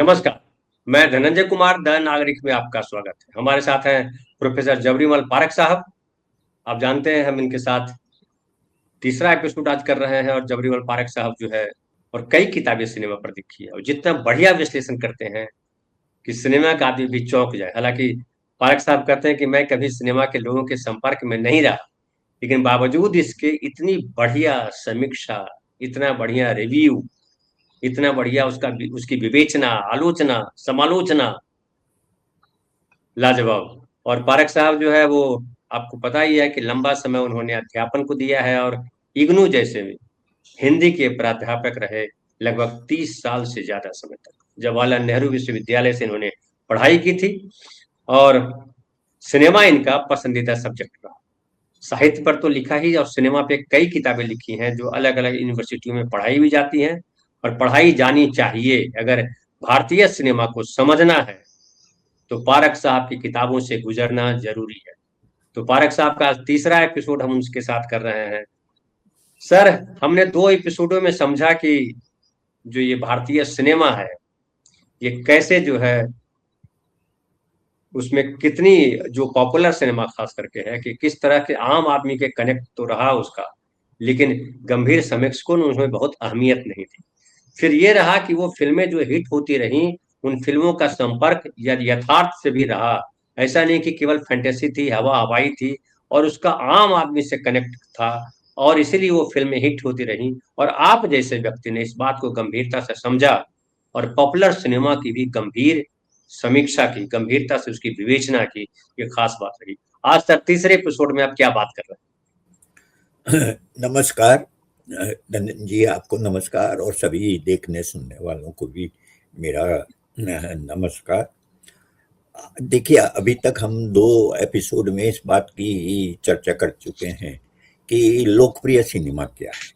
नमस्कार, मैं धनंजय कुमार द नागरिक में आपका स्वागत है। हमारे साथ हैं प्रोफेसर जबरीमल पारख साहब। आप जानते हैं हम इनके साथ तीसरा एपिसोड आज कर रहे हैं और जबरीमल पारख साहब जो है और कई किताबें सिनेमा पर लिखी है और जितना बढ़िया विश्लेषण करते हैं कि सिनेमा का आदमी भी चौंक जाए। हालाँकि पारख साहब कहते हैं कि मैं कभी सिनेमा के लोगों के संपर्क में नहीं रहा, लेकिन बावजूद इसके इतनी बढ़िया समीक्षा, इतना बढ़िया रिव्यू, इतना बढ़िया उसकी विवेचना, आलोचना, समालोचना लाजवाब। और पारख साहब जो है वो आपको पता ही है कि लंबा समय उन्होंने अध्यापन को दिया है और इग्नू जैसे में हिंदी के प्राध्यापक रहे लगभग 30 साल से ज़्यादा समय तक। जवाहरलाल नेहरू विश्वविद्यालय से इन्होंने पढ़ाई की थी और सिनेमा इनका पसंदीदा सब्जेक्ट रहा। साहित्य पर तो लिखा ही और सिनेमा पे कई किताबें लिखी हैं जो अलग-अलग यूनिवर्सिटियों में पढ़ाई भी जाती हैं और पढ़ाई जानी चाहिए। अगर भारतीय सिनेमा को समझना है तो पारख साहब की किताबों से गुजरना ज़रूरी है। तो पारख साहब का तीसरा एपिसोड हम उसके साथ कर रहे हैं। सर, हमने 2 एपिसोडों में समझा कि जो ये भारतीय सिनेमा है, ये कैसे जो है उसमें कितनी जो पॉपुलर सिनेमा ख़ास करके है कि किस तरह के आम आदमी के कनेक्ट तो रहा उसका, लेकिन गंभीर समीक्षकों ने उसमें बहुत अहमियत नहीं दी। फिर ये रहा कि वो फ़िल्में जो हिट होती रहीं, उन फ़िल्मों का संपर्क यथार्थ से भी रहा। ऐसा नहीं कि केवल फैंटेसी थी, हवा-हवाई थी और उसका आम आदमी से कनेक्ट था और इसीलिए वो फ़िल्में हिट होती रहीं और आप जैसे व्यक्ति ने इस बात को गंभीरता से समझा और पॉपुलर सिनेमा की भी गंभीर समीक्षा की, गंभीरता से उसकी विवेचना की, ये ख़ास बात रही। आज सर तीसरे एपिसोड में आप क्या बात कर रहे हैं? नमस्कार नंदन जी, आपको नमस्कार और सभी देखने सुनने वालों को भी मेरा नमस्कार। देखिए, अभी तक हम 2 एपिसोड में इस बात की चर्चा कर चुके हैं कि लोकप्रिय सिनेमा क्या है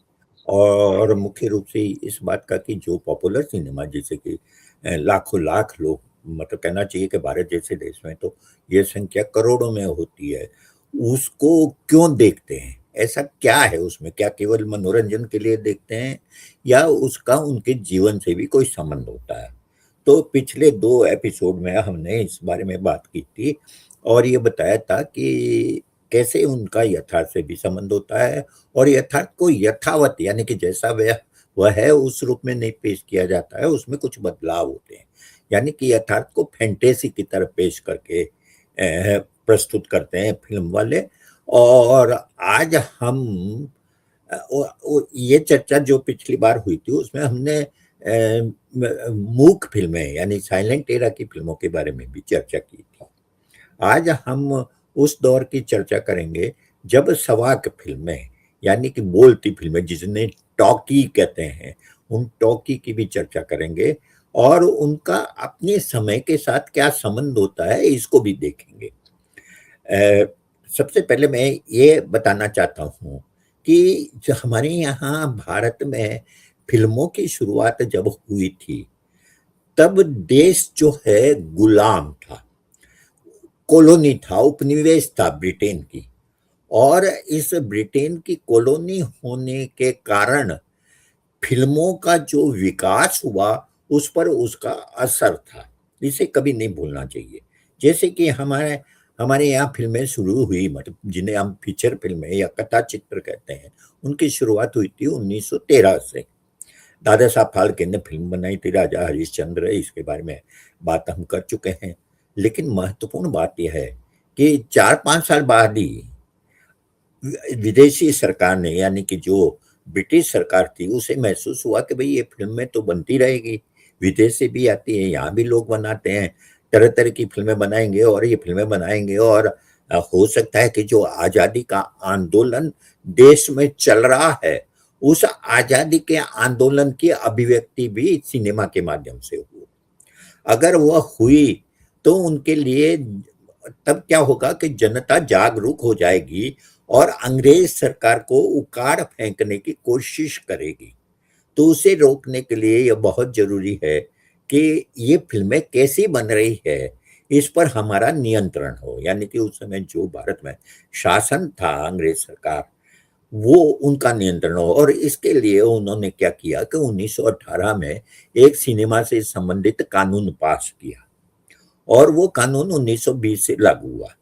और मुख्य रूप से इस बात का कि जो पॉपुलर सिनेमा जिसे कि लाखों लाख लोग, मतलब कहना चाहिए कि भारत जैसे देश में तो ये संख्या करोड़ों में होती है, उसको क्यों देखते हैं? ऐसा क्या है उसमें? क्या केवल मनोरंजन के लिए देखते हैं या उसका उनके जीवन से भी कोई संबंध होता है? तो पिछले 2 एपिसोड में हमने इस बारे में बात की थी और ये बताया था कि कैसे उनका यथार्थ से भी संबंध होता है और यथार्थ को यथावत यानी कि जैसा वह है उस रूप में नहीं पेश किया जाता है, उसमें कुछ बदलाव होते हैं। यानी कि यथार्थ को फैंटेसी की तरह पेश करके प्रस्तुत करते हैं फिल्म वाले। और आज हम ये चर्चा जो पिछली बार हुई थी उसमें हमने मूक फिल्में यानी साइलेंट एरा की फिल्मों के बारे में भी चर्चा की थी। आज हम उस दौर की चर्चा करेंगे जब सवाक फिल्में यानी कि बोलती फिल्में जिन्हें टॉकी कहते हैं, उन टॉकी की भी चर्चा करेंगे और उनका अपने समय के साथ क्या संबंध होता है इसको भी देखेंगे। सबसे पहले मैं ये बताना चाहता हूँ कि जो हमारे यहाँ भारत में फिल्मों की शुरुआत जब हुई थी, तब देश जो है गुलाम था, कॉलोनी था, उपनिवेश था ब्रिटेन की। और इस ब्रिटेन की कॉलोनी होने के कारण फिल्मों का जो विकास हुआ उस पर उसका असर था, इसे कभी नहीं भूलना चाहिए। जैसे कि हमारे हमारे यहाँ फिल्में शुरू हुई, मतलब जिन्हें हम फीचर फिल्में या कथा चित्र कहते हैं, उनकी शुरुआत हुई थी 1913 से। दादा साहब फाल्के ने फिल्म बनाई थी राजा हरिश्चंद्र, इसके बारे में बात हम कर चुके हैं। लेकिन महत्वपूर्ण बात यह है कि 4-5 साल बाद ही विदेशी सरकार ने यानी कि जो ब्रिटिश सरकार थी उसे महसूस हुआ कि भाई ये फिल्में तो बनती रहेगी, विदेश से भी आती है, यहाँ भी लोग बनाते हैं, तरह तरह की फिल्में बनाएंगे और ये फिल्में बनाएंगे और हो सकता है कि जो आज़ादी का आंदोलन देश में चल रहा है उस आज़ादी के आंदोलन की अभिव्यक्ति भी सिनेमा के माध्यम से हो। अगर वह हुई तो उनके लिए तब क्या होगा कि जनता जागरूक हो जाएगी और अंग्रेज सरकार को उखाड़ फेंकने की कोशिश करेगी। तो उसे रोकने के लिए यह बहुत जरूरी है कि ये फिल्में कैसी बन रही है इस पर हमारा नियंत्रण हो। यानी कि उस समय जो भारत में शासन था अंग्रेज सरकार, वो उनका नियंत्रण हो। और इसके लिए उन्होंने क्या किया कि 1918 में एक सिनेमा से संबंधित कानून पास किया और वो कानून 1920 से लागू हुआ।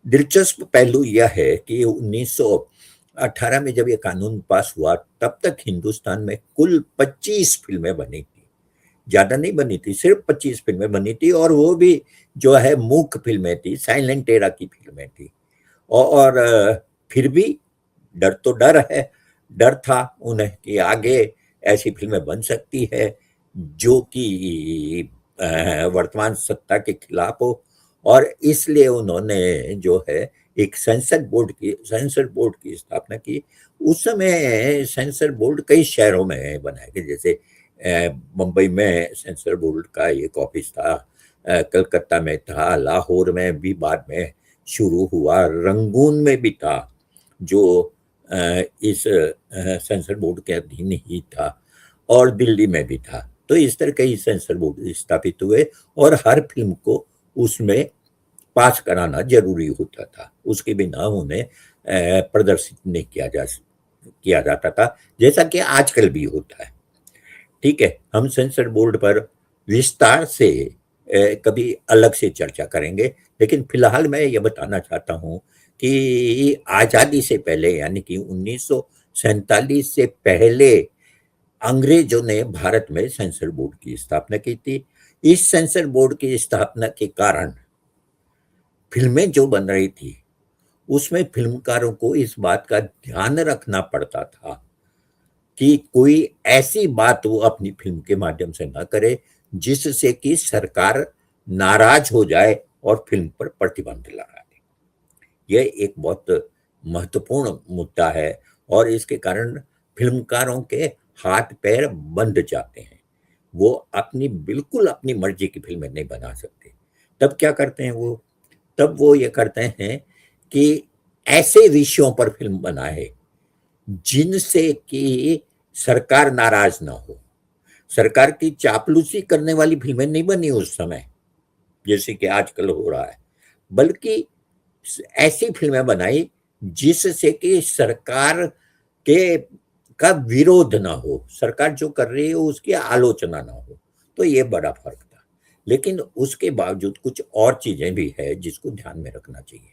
दिलचस्प पहलू यह है कि 1918 में जब ये कानून पास हुआ तब तक हिंदुस्तान में कुल 25 फिल्में बनी थी, ज्यादा नहीं बनी थी, सिर्फ 25 फिल्में बनी थी और वो भी जो है मूक फिल्में थी, साइलेंट एरा की फिल्में थी। और फिर भी डर तो डर है, डर था उन्हें कि आगे ऐसी फिल्में बन सकती है जो कि वर्तमान सत्ता के खिलाफ हो। और इसलिए उन्होंने जो है एक सेंसर बोर्ड की स्थापना की। उस समय सेंसर बोर्ड कई शहरों में बनाए गए, जैसे मुंबई में सेंसर बोर्ड का एक ऑफिस था, कलकत्ता में था, लाहौर में भी बाद में शुरू हुआ, रंगून में भी था जो इस सेंसर बोर्ड के अधीन ही था, और दिल्ली में भी था। तो इस तरह कई सेंसर बोर्ड स्थापित हुए और हर फिल्म को उसमें पास कराना जरूरी होता था, उसके बिना उन्हें प्रदर्शित नहीं किया जाता था, जैसा कि आजकल भी होता है। ठीक है, हम सेंसर बोर्ड पर विस्तार से कभी अलग से चर्चा करेंगे, लेकिन फिलहाल मैं ये बताना चाहता हूँ कि आजादी से पहले यानी कि 1947 से पहले अंग्रेजों ने भारत में सेंसर बोर्ड की स्थापना की थी। इस सेंसर बोर्ड की स्थापना के कारण फिल्में जो बन रही थी उसमें फिल्मकारों को इस बात का ध्यान रखना पड़ता था कि कोई ऐसी बात वो अपनी फिल्म के माध्यम से ना करे जिससे कि सरकार नाराज हो जाए और फिल्म पर प्रतिबंध लगा दे। यह एक बहुत महत्वपूर्ण मुद्दा है और इसके कारण फिल्मकारों के हाथ पैर बंध जाते हैं, वो बिल्कुल अपनी मर्जी की फिल्में नहीं बना सकते। तब क्या करते हैं वो? तब वो ये करते हैं कि ऐसे विषयों पर फिल्म बनाए जिनसे कि सरकार नाराज ना हो। सरकार की चापलूसी करने वाली फिल्में नहीं बनी उस समय जैसे कि आजकल हो रहा है, बल्कि ऐसी फिल्में बनाई जिससे कि सरकार के का विरोध ना हो, सरकार जो कर रही है उसकी आलोचना ना हो। तो ये बड़ा फर्क था, लेकिन उसके बावजूद कुछ और चीजें भी है जिसको ध्यान में रखना चाहिए।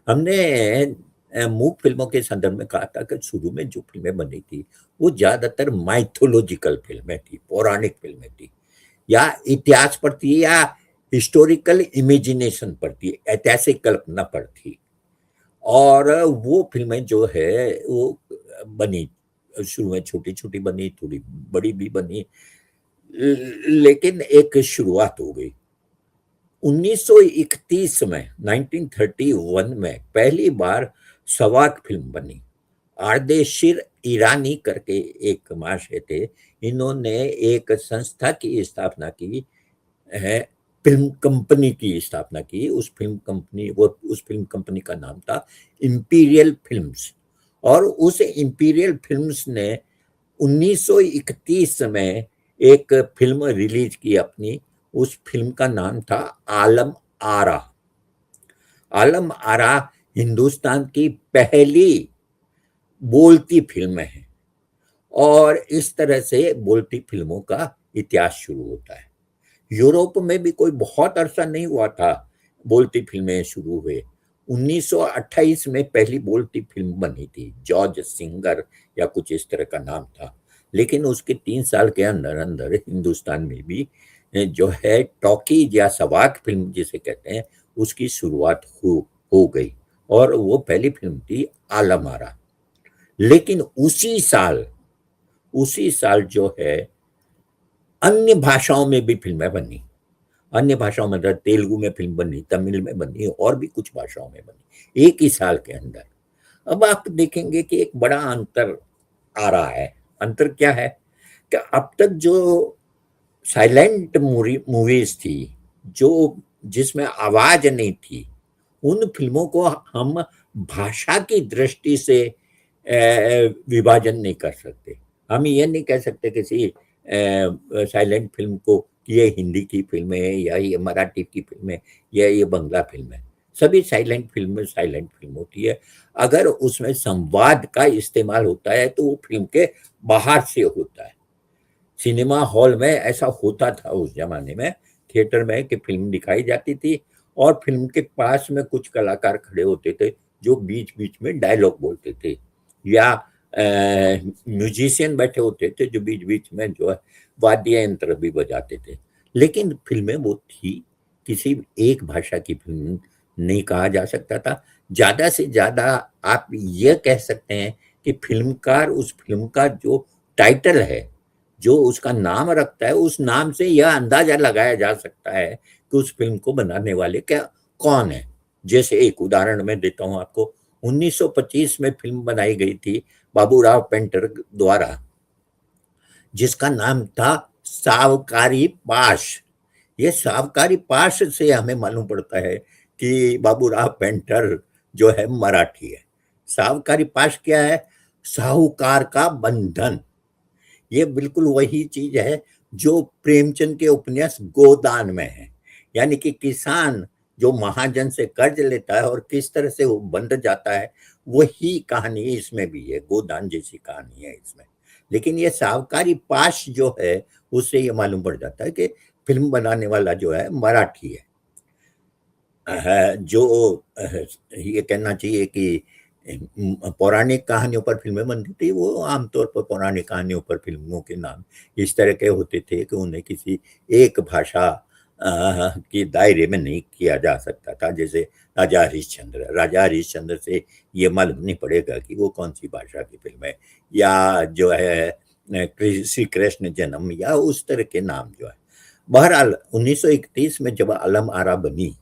हमने मूक फिल्मों के संदर्भ में कहा था कि शुरू में जो फिल्में बनी थी वो ज्यादातर माइथोलॉजिकल फिल्में थी, पौराणिक फिल्में थी, या इतिहास पर थी, या हिस्टोरिकल इमेजिनेशन पर थी, ऐतिहासिक कल्पना पर थी। और वो फिल्में जो है वो बनी, शुरू में छोटी छोटी बनी, थोड़ी बड़ी भी बनी, लेकिन एक शुरुआत हो गई 1931 में, 1931 में पहली बार सवाक फिल्म बनी। आर्देशिर ईरानी करके एक महाशय थे, इन्होंने एक संस्था की स्थापना की है, फिल्म कंपनी की स्थापना की। उस फिल्म कंपनी का नाम था इंपीरियल फिल्म्स। और उस इंपीरियल फिल्म्स ने 1931 में एक फिल्म रिलीज की अपनी, उस फिल्म का नाम था आलम आरा। आलम आरा हिंदुस्तान की पहली बोलती फिल्म है और इस तरह से बोलती फिल्मों का इतिहास शुरू होता है। यूरोप में भी कोई बहुत अरसा नहीं हुआ था बोलती फिल्में शुरू हुए। 1928 में पहली बोलती फिल्म बनी थी, जॉर्ज सिंगर या कुछ इस तरह का नाम था, लेकिन उसके 3 साल के अंदर अंदर हिंदुस्तान में भी जो है टॉकीज या सवाक फिल्म जिसे कहते हैं उसकी शुरुआत हो गई और वो पहली फिल्म थी आलम आरा। लेकिन उसी साल जो है अन्य भाषाओं में भी फिल्में बनी, अन्य भाषाओं में तेलुगु में फिल्म बनी, तमिल में बनी और भी कुछ भाषाओं में बनी एक ही साल के अंदर। अब आप देखेंगे कि एक बड़ा अंतर आ रहा है। अंतर क्या है कि अब तक जो साइलेंट मूवीज थी, जो जिसमें आवाज नहीं थी, उन फिल्मों को हम भाषा की दृष्टि से विभाजन नहीं कर सकते। हम ये नहीं कह सकते किसी साइलेंट फिल्म को कि ये हिंदी की फिल्म है या ये मराठी की फिल्म है या ये बंगला फिल्म है। सभी साइलेंट फिल्म में साइलेंट फिल्म होती है। अगर उसमें संवाद का इस्तेमाल होता है तो वो फिल्म के बाहर से होता है। सिनेमा हॉल में ऐसा होता था उस जमाने में, थिएटर में, कि फिल्म दिखाई जाती थी और फिल्म के पास में कुछ कलाकार खड़े होते थे जो बीच बीच में डायलॉग बोलते थे, या म्यूजिशियन बैठे होते थे जो बीच बीच में जो है वाद्य यंत्र भी बजाते थे। लेकिन फिल्में वो थी, किसी एक भाषा की फिल्म नहीं कहा जा सकता था। ज्यादा से ज्यादा आप ये कह सकते हैं कि फिल्मकार उस फिल्म का जो टाइटल है, जो उसका नाम रखता है, उस नाम से यह अंदाजा लगाया जा सकता है कि उस फिल्म को बनाने वाले क्या कौन है। जैसे एक उदाहरण मैं देता हूं आपको, 1925 में फिल्म बनाई गई थी बाबूराव पेंटर द्वारा, जिसका नाम था सावकारी पाश। ये सावकारी पाश से हमें मालूम पड़ता है कि बाबूराव पेंटर जो है मराठी है। सावकारी पाश क्या है? साहूकार का बंधन। ये बिल्कुल वही चीज है जो प्रेमचंद के उपन्यास गोदान में है। यानी कि किसान जो महाजन से कर्ज लेता है और किस तरह से वो बंध जाता है, वही कहानी इसमें भी है, गोदान जैसी कहानी है इसमें। लेकिन ये सावकारी पाश जो है, उससे ये मालूम पड़ जाता है कि फिल्म बनाने वाला जो है मराठी है। जो ये कहना चाहिए कि पौराणिक कहानियों पर फिल्में बनती थी, वो आमतौर पर पौराणिक कहानियों पर फिल्मों के नाम इस तरह के होते थे कि उन्हें किसी एक भाषा के दायरे में नहीं किया जा सकता था। जैसे राजा हरिश्चंद्र से ये मालूम नहीं पड़ेगा कि वो कौन सी भाषा की फिल्म है, या जो है श्री कृष्ण जन्म, या उस तरह के नाम जो है। बहरहाल 1931 में जब आलम आरा बनी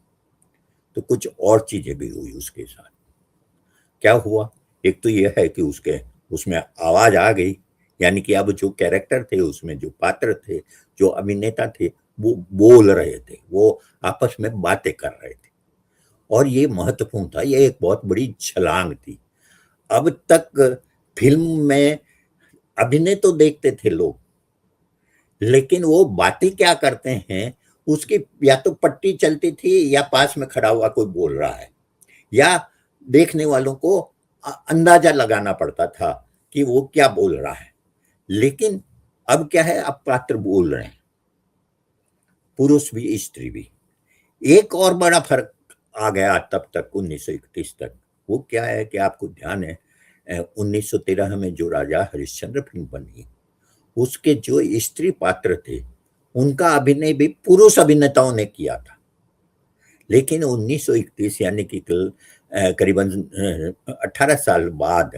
तो कुछ और चीजें भी हुई उसके साथ। क्या हुआ? एक तो यह है कि उसमें आवाज आ गई, यानी कि अब जो कैरेक्टर थे, उसमें जो पात्र थे, जो अभिनेता थे, वो बोल रहे थे, वो आपस में बातें कर रहे थे। और ये महत्वपूर्ण था, ये एक बहुत बड़ी छलांग थी। अब तक फिल्म में अभिनय तो देखते थे लोग, लेकिन वो बातें क्या करते हैं उसकी या तो पट्टी चलती थी, या पास में खड़ा हुआ कोई बोल रहा है, या देखने वालों को अंदाजा लगाना पड़ता था कि वो क्या बोल रहा है। लेकिन अब क्या है, अब पात्र बोल रहे हैं, पुरुष भी स्त्री भी। एक और बड़ा फर्क आ गया तब तक 1931 तक। वो क्या है कि आपको ध्यान है 1913 में जो राजा हरिश्चंद्र फिल्म बनी, उसके जो स्त्री पात्र थे उनका अभिनय भी पुरुष अभिनेताओं ने किया था। लेकिन 1931 यानी कि करीबन 18 साल बाद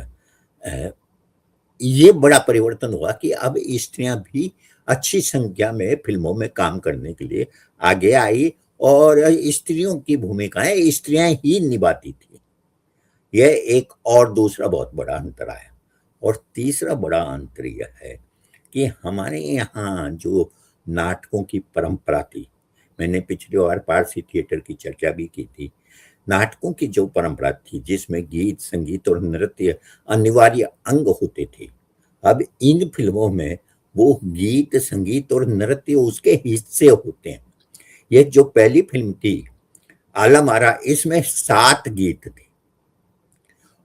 ये बड़ा परिवर्तन हुआ कि अब स्त्रियां भी अच्छी संख्या में फिल्मों में काम करने के लिए आगे आई, और स्त्रियों की भूमिकाएं स्त्रियां ही निभाती थी। यह एक और दूसरा बहुत बड़ा अंतर आया। और तीसरा बड़ा अंतर यह है कि हमारे यहाँ जो नाटकों की परंपरा थी, मैंने पिछली बार पारसी थिएटर की चर्चा भी की थी, नाटकों की जो परंपरा थी जिसमें गीत, संगीत और नृत्य अनिवार्य अंग होते थे, अब इन फिल्मों में वो गीत, संगीत और नृत्य उसके हिस्से होते हैं। ये जो पहली फिल्म थी आलम आरा, इसमें 7 गीत थे,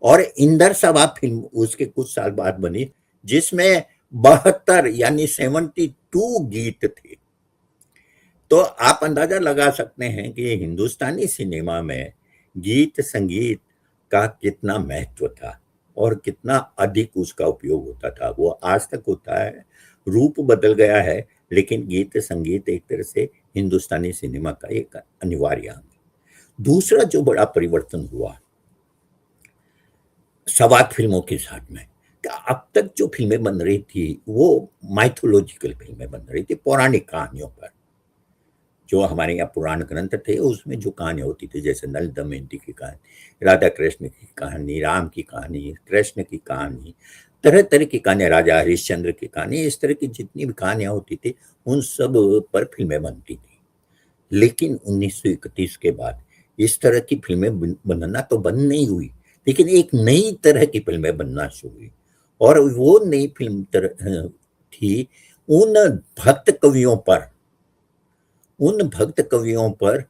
और इंदर सभा फिल्म उसके कुछ साल बाद बनी जिसमें 72 यानी 72 गीत थे। तो आप अंदाजा लगा सकते हैं कि हिंदुस्तानी सिनेमा में गीत संगीत का कितना महत्व था और कितना अधिक उसका उपयोग होता था। वो आज तक होता है, रूप बदल गया है, लेकिन गीत संगीत एक तरह से हिंदुस्तानी सिनेमा का एक अनिवार्य अंग। दूसरा जो बड़ा परिवर्तन हुआ सवाद फिल्मों के साथ में, अब तक जो फिल्में बन रही थी वो माइथोलॉजिकल फिल्में बन रही थी, पौराणिक कहानियों पर। जो हमारे यहाँ पुराण ग्रंथ थे उसमें जो कहानियां होती थी, जैसे नल दमयंती की कहानी, राधा कृष्ण की कहानी, राम की कहानी, कृष्ण की कहानी, तरह तरह की कहानियां, राजा हरिश्चंद्र की कहानी, इस तरह की जितनी भी कहानियां होती थी उन सब पर फिल्में बनती थी। लेकिन 1931 के बाद इस तरह की फिल्में बनना तो बंद नहीं हुई, लेकिन एक नई तरह की फिल्में बनना शुरू हुई। और वो नई फिल्म थी उन भक्त कवियों पर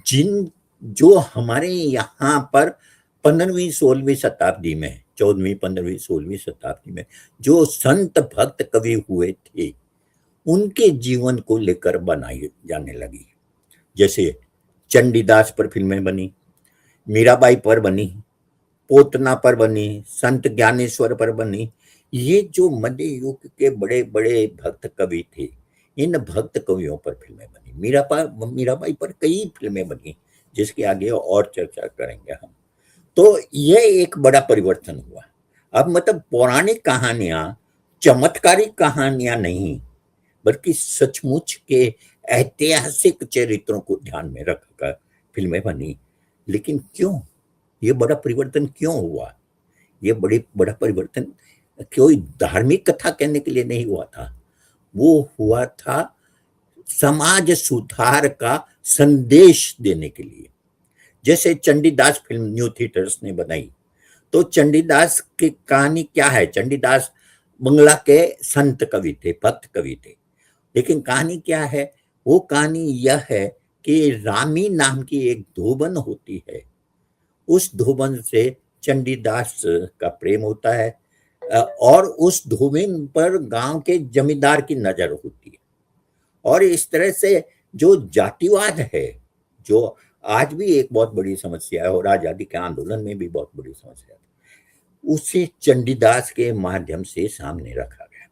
जिन जो हमारे यहाँ पर 15वीं-16वीं शताब्दी में, 14वीं 15वीं 16वीं शताब्दी में जो संत भक्त कवि हुए थे, उनके जीवन को लेकर बनाई जाने लगी। जैसे चंडीदास पर फिल्में बनी, मीराबाई पर बनी, पोतना पर बनी, संत ज्ञानेश्वर पर बनी। ये जो मध्य युग के बड़े बड़े भक्त कवि थे, इन भक्त कवियों पर फिल्में बनी। मीराबाई पर कई फिल्में बनी, जिसके आगे और चर्चा करेंगे हम। तो यह एक बड़ा परिवर्तन हुआ। अब मतलब पौराणिक कहानियां, चमत्कारिक कहानियां नहीं, बल्कि सचमुच के ऐतिहासिक चरित्रों को ध्यान में रखकर फिल्में बनी। लेकिन क्यों ये बड़ा परिवर्तन क्यों हुआ? ये बड़ा परिवर्तन कोई धार्मिक कथा कहने के लिए नहीं हुआ था, वो हुआ था समाज सुधार का संदेश देने के लिए। जैसे चंडीदास फिल्म न्यू थिएटर्स ने बनाई, तो चंडीदास की कहानी क्या है? चंडीदास बंगला के संत कवि थे, भक्त कवि थे। लेकिन कहानी क्या है? वो कहानी यह है कि रामी नाम की एक धोबन होती है, उस धोबन से चंडीदास का प्रेम होता है, और उस धोबन पर गांव के जमींदार की नजर होती है। और इस तरह से जो जातिवाद है, जो आज भी एक बहुत बड़ी समस्या है और आजादी के आंदोलन में भी बहुत बड़ी समस्या है, उसे चंडीदास के माध्यम से सामने रखा गया।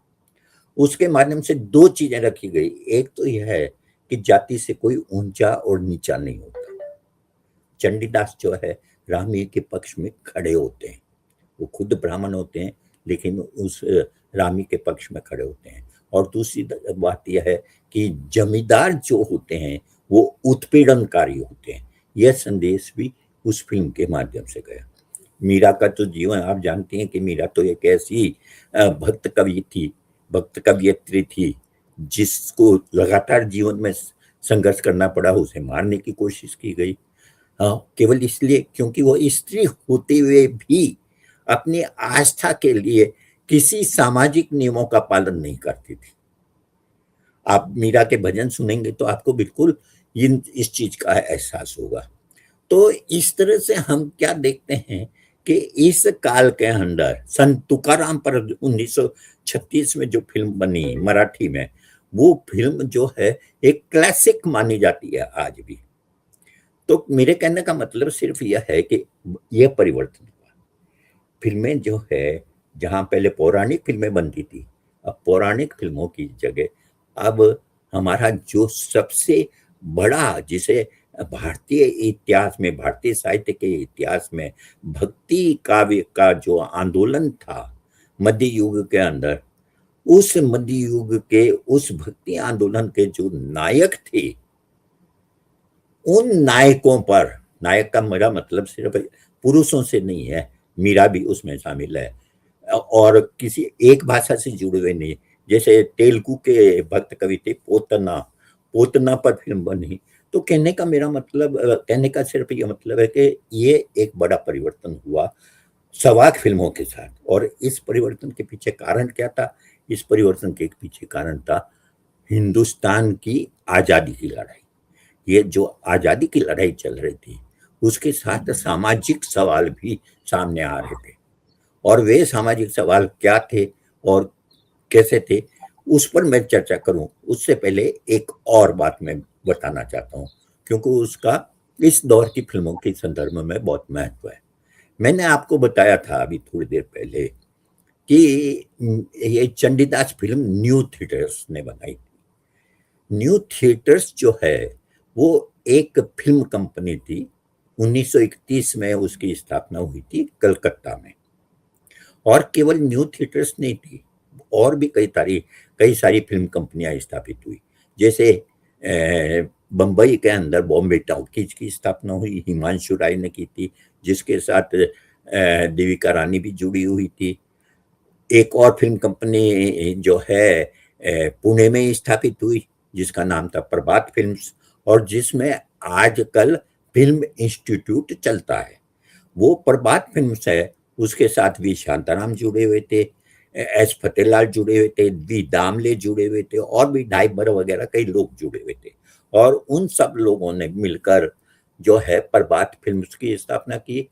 उसके माध्यम से दो चीजें रखी गई। एक तो यह है कि जाति से कोई ऊंचा और नीचा नहीं होता। चंडीदास जो है रामी के पक्ष में खड़े होते हैं, वो खुद ब्राह्मण होते हैं लेकिन उस रामी के पक्ष में खड़े होते हैं। और दूसरी बात यह है कि जमींदार जो होते हैं वो उत्पीड़नकारी होते हैं। यह संदेश भी उस फिल्म के माध्यम से गया। मीरा का तो जीवन आप जानते हैं कि मीरा तो एक ऐसी भक्त कवि थी, भक्त कवियत्री थी, जिसको लगातार जीवन में संघर्ष करना पड़ा, उसे मारने की कोशिश की गई, केवल इसलिए क्योंकि वो स्त्री होते हुए भी अपनी आस्था के लिए किसी सामाजिक नियमों का पालन नहीं करती थी। आप मीरा के भजन सुनेंगे तो आपको बिल्कुल इस चीज का एहसास होगा। तो इस तरह से हम क्या देखते हैं कि इस काल के अंदर संत तुकाराम पर 1936 में जो फिल्म बनी मराठी में, वो फिल्म जो है एक क्लासिक मानी जाती है आज भी। तो मेरे कहने का मतलब सिर्फ यह है कि यह परिवर्तन हुआ। फिल्में जो है, जहां पहले पौराणिक फिल्में बनती थी, अब पौराणिक फिल्मों की जगह अब हमारा जो सबसे बड़ा, जिसे भारतीय इतिहास में, भारतीय साहित्य के इतिहास में भक्ति काव्य का जो आंदोलन था मध्य युग के अंदर, उस मध्य युग के उस भक्ति आंदोलन के जो नायक थे, उन नायकों पर, नायक का मेरा मतलब सिर्फ पुरुषों से नहीं है, मीरा भी उसमें शामिल है, और किसी एक भाषा से जुड़े हुए नहीं। जैसे तेलुगु के भक्त कवि थे पोतना, पोतना पर फिल्म बनी। तो कहने का मेरा मतलब, कहने का सिर्फ ये मतलब है कि ये एक बड़ा परिवर्तन हुआ सवाक फिल्मों के साथ। और इस परिवर्तन के पीछे कारण क्या था? इस परिवर्तन के पीछे कारण था हिंदुस्तान की आजादी की लड़ाई। ये जो आजादी की लड़ाई चल रही थी, उसके साथ सामाजिक सवाल भी सामने आ रहे थे। और वे सामाजिक सवाल क्या थे और कैसे थे, उस पर मैं चर्चा करूं उससे पहले एक और बात मैं बताना चाहता हूं, क्योंकि उसका इस दौर की फिल्मों के संदर्भ में बहुत महत्व है। मैंने आपको बताया था अभी थोड़ी देर पहले कि ये चंडीदास फिल्म न्यू थिएटर्स ने बनाई थी। न्यू थिएटर्स जो है वो एक फिल्म कंपनी थी। 1931 में उसकी स्थापना हुई थी कलकत्ता में। और केवल न्यू थिएटर्स नहीं थी, और भी कई सारी फिल्म कंपनियां स्थापित हुई। जैसे बम्बई के अंदर बॉम्बे टॉकीज की स्थापना हुई, हिमांशु राय ने की थी, जिसके साथ देविका रानी भी जुड़ी हुई थी। एक और फिल्म कंपनी जो है पुणे में स्थापित हुई, जिसका नाम था प्रभात फिल्म्स, और जिसमें आजकल फिल्म इंस्टीट्यूट चलता है। वो प्रभात फिल्म्स है, उसके साथ वी शांताराम जुड़े हुए थे, एस फतेहलाल जुड़े हुए थे, वी दामले जुड़े हुए थे, और भी डाइबर वगैरह कई लोग जुड़े हुए थे। और उन सब लोगों ने मिलकर जो है प्रभात फिल्म्स की स्थापना की।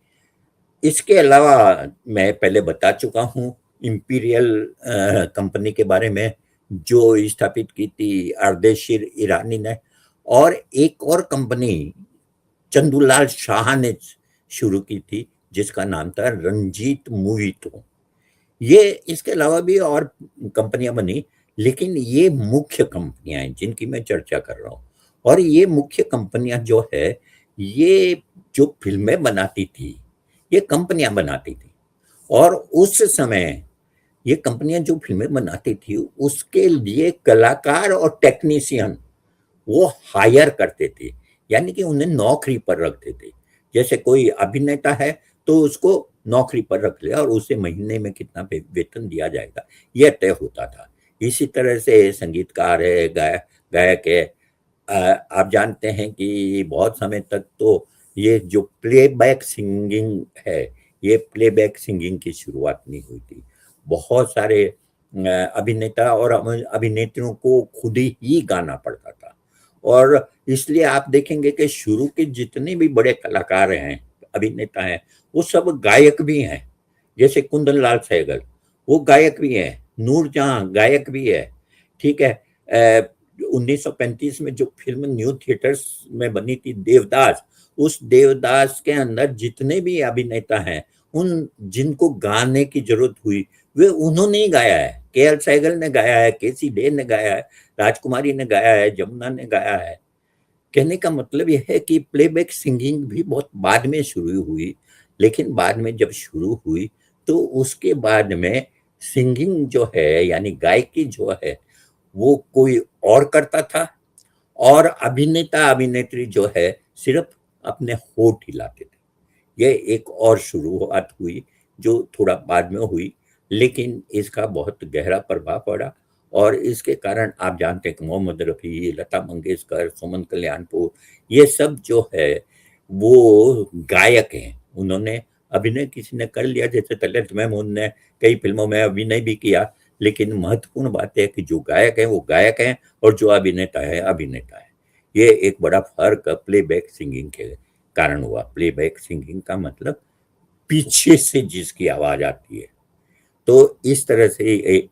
इसके अलावा मैं पहले बता चुका हूँ इंपीरियल कंपनी के बारे में, जो स्थापित की थी अर्देशीर ईरानी ने, और एक और कंपनी चंदूलाल शाह ने शुरू की थी जिसका नाम था रंजीत मूवीटो। ये इसके अलावा भी और कंपनियां बनी, लेकिन ये मुख्य कंपनियां हैं जिनकी मैं चर्चा कर रहा हूँ। और ये मुख्य कंपनियां जो है, ये जो फिल्में बनाती थी ये कंपनियां बनाती थी। और उस समय ये कंपनियां जो फिल्में बनाती थी उसके लिए कलाकार और टेक्नीशियन वो हायर करते थे, यानी कि उन्हें नौकरी पर रखते थे। जैसे कोई अभिनेता है तो उसको नौकरी पर रख लिया और उसे महीने में कितना वेतन दिया जाएगा यह तय होता था। इसी तरह से संगीतकार है, गायक है, आप जानते हैं कि बहुत समय तक तो ये जो प्लेबैक सिंगिंग है, ये प्लेबैक सिंगिंग की शुरुआत नहीं हुई थी। बहुत सारे अभिनेता और अभिनेत्रियों को खुद ही गाना पड़ता था। और इसलिए आप देखेंगे कि शुरू के जितने भी बड़े कलाकार हैं, अभिनेता हैं, वो सब गायक भी हैं। जैसे कुंदन लाल सहगल, वो गायक भी हैं। नूरजहां गायक भी है। ठीक है। 1935 में जो फिल्म न्यू थिएटर्स में बनी थी देवदास, उस देवदास के अंदर जितने भी अभिनेता हैं, उन जिनको गाने की जरूरत हुई वे उन्होंने ही गाया है। के.एल. सहगल ने गाया है, के.सी. डे ने गाया है, राजकुमारी ने गाया है, जमुना ने गाया है। कहने का मतलब यह है कि प्लेबैक सिंगिंग भी बहुत बाद में शुरू हुई, लेकिन बाद में जब शुरू हुई तो उसके बाद में सिंगिंग जो है यानी गायकी जो है वो कोई और करता था, और अभिनेता अभिनेत्री जो है सिर्फ अपने होठ हिलाते थे। यह एक और शुरुआत हुई जो थोड़ा बाद में हुई, लेकिन इसका बहुत गहरा प्रभाव पड़ा। और इसके कारण आप जानते हैं कि मोहम्मद रफ़ी, लता मंगेशकर, सुमन कल्याणपुर, ये सब जो है वो गायक हैं। उन्होंने अभिनय किसी ने कर लिया, जैसे तलत महमूद ने कई फिल्मों में अभिनय भी किया, लेकिन महत्वपूर्ण बात है कि जो गायक है वो गायक हैं और जो अभिनेता है अभिनेता है। ये एक बड़ा फर्क प्लेबैक सिंगिंग के कारण हुआ। प्लेबैक सिंगिंग का मतलब पीछे से जिसकी आवाज आती है। तो इस तरह से